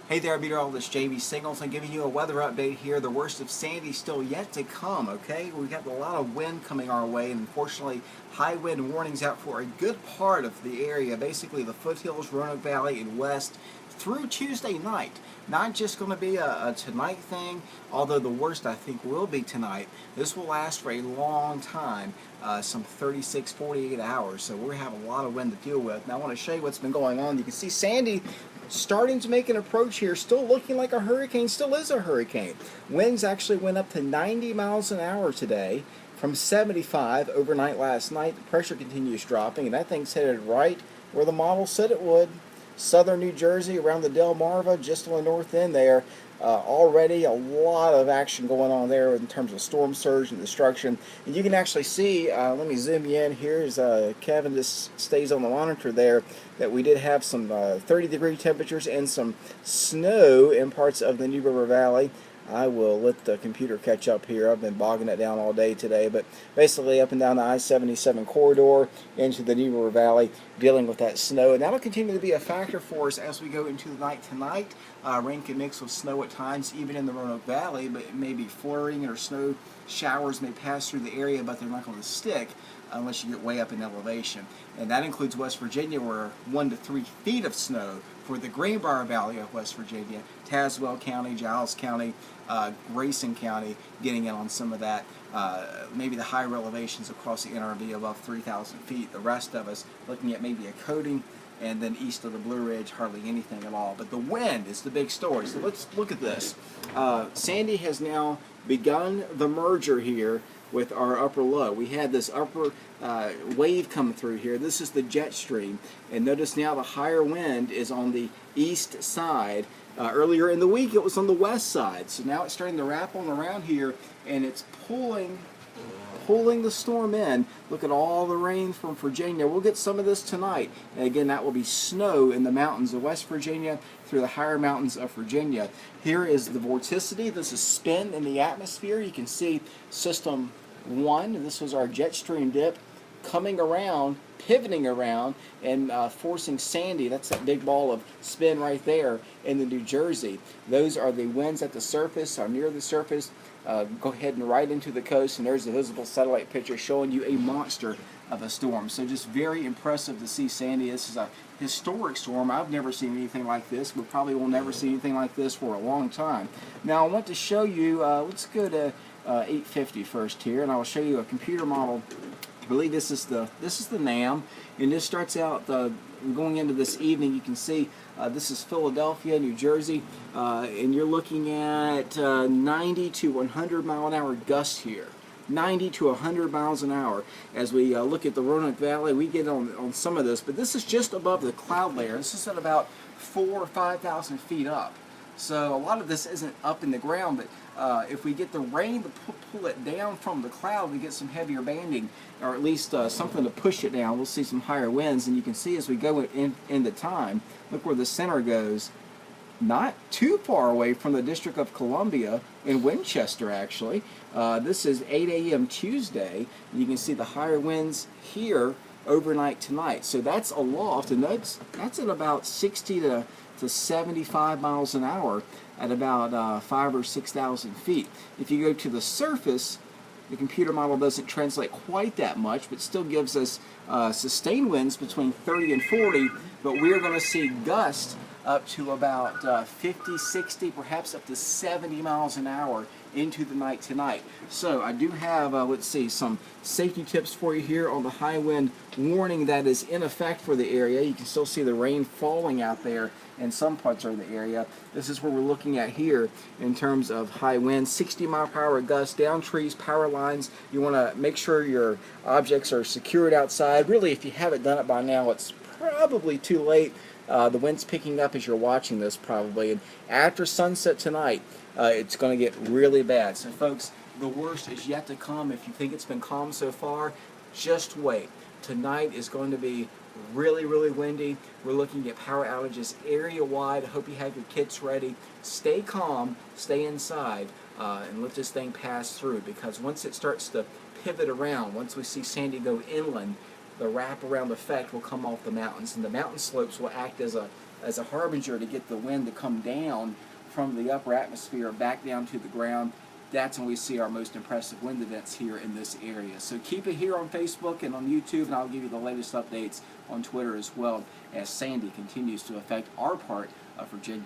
Hey there, meteorologist Jamey Signals. I'm giving you a weather update here. The worst of Sandy still yet to come, okay? We've got a lot of wind coming our way, and unfortunately, high wind warnings out for a good part of the area, basically the foothills, Roanoke Valley, and west through Tuesday night. Not just going to be a tonight thing, although the worst I think will be tonight. This will last for a long time, some 36, 48 hours, so we're going to have a lot of wind to deal with. Now I want to show you what's been going on. You can see Sandy starting to make an approach here, still looking like a hurricane, still is a hurricane. Winds actually went up to 90 miles an hour today from 75 overnight last night. The pressure continues dropping, and that thing's headed right where the model said it would. Southern New Jersey, around the Delmarva, just on the north end there. Already a lot of action going on there in terms of storm surge and destruction. And you can actually see, let me zoom you in here as Kevin just stays on the monitor there, that we did have some 30-degree temperatures and some snow in parts of the New River Valley. I will let the computer catch up here. I've been bogging it down all day today, but basically up and down the I-77 corridor into the New River Valley, dealing with that snow, and that'll continue to be a factor for us as we go into the night tonight. Rain can mix with snow at times, even in the Roanoke Valley, but it may be flurrying or snow showers may pass through the area, but they're not going to stick unless you get way up in elevation. And that includes West Virginia, where 1 to 3 feet of snow for the Greenbrier Valley of West Virginia, Tazewell County, Giles County, Grayson County, getting in on some of that. Maybe the higher elevations across the NRV above 3,000 feet. The rest of us looking at maybe a coating, and then east of the Blue Ridge, hardly anything at all. But the wind is the big story. So let's look at this. Sandy has now begun the merger here with our upper low. We had this upper wave come through here. This is the jet stream, and notice now the higher wind is on the east side. Earlier in the week it was on the west side, so now it's starting to wrap on around here, and it's pulling the storm in. Look at all the rain from Virginia. We'll get some of this tonight, and again that will be snow in the mountains of West Virginia through the higher mountains of Virginia. Here is the vorticity. This is spin in the atmosphere. You can see system 1, this was our jet stream dip, coming around, pivoting around, and forcing Sandy, that's that big ball of spin right there, into New Jersey. Those are the winds at the surface, or near the surface. Go ahead and right into the coast, and there's a visible satellite picture showing you a monster of a storm. So just very impressive to see Sandy. This is a historic storm. I've never seen anything like this. We probably will never see anything like this for a long time. Now I want to show you, let's go to 850 first here, and I will show you a computer model. I believe this is the NAM, and this starts out going into this evening. You can see this is Philadelphia, New Jersey, and you're looking at 90 to 100 mile an hour gusts here. 90 to 100 miles an hour. As we look at the Roanoke Valley, we get on some of this, but this is just above the cloud layer. This is at about 4,000 or 5,000 feet up. So a lot of this isn't up in the ground, but if we get the rain to pull it down from the cloud, we get some heavier banding, or at least something to push it down. We'll see some higher winds, and you can see as we go into time, look where the center goes. Not too far away from the District of Columbia in Winchester, actually. This is 8 a.m. Tuesday. You can see the higher winds here overnight tonight. So that's aloft, and that's at about 60 to 75 miles an hour at about 5,000 or 6,000 feet. If you go to the surface, the computer model doesn't translate quite that much, but still gives us sustained winds between 30 and 40, but we're going to see gusts up to about 50, 60, perhaps up to 70 miles an hour into the night tonight. So I do have, let's see, some safety tips for you here on the high wind warning that is in effect for the area. You can still see the rain falling out there in some parts of the area. This is what we're looking at here in terms of high winds, 60 mile per hour gusts, down trees, power lines. You want to make sure your objects are secured outside. Really, if you haven't done it by now, it's probably too late. The wind's picking up as you're watching this probably, and after sunset tonight it's going to get really bad. So folks, the worst is yet to come. If you think it's been calm so far, just wait. Tonight is going to be really, really windy. We're looking at power outages area-wide. I hope you have your kits ready. Stay calm, stay inside, and let this thing pass through, because once it starts to pivot around, once we see Sandy go inland, the wraparound effect will come off the mountains, and the mountain slopes will act as a as a harbinger to get the wind to come down from the upper atmosphere back down to the ground. That's when we see our most impressive wind events here in this area. So keep it here on Facebook and on YouTube, and I'll give you the latest updates on Twitter as well as Sandy continues to affect our part of Virginia.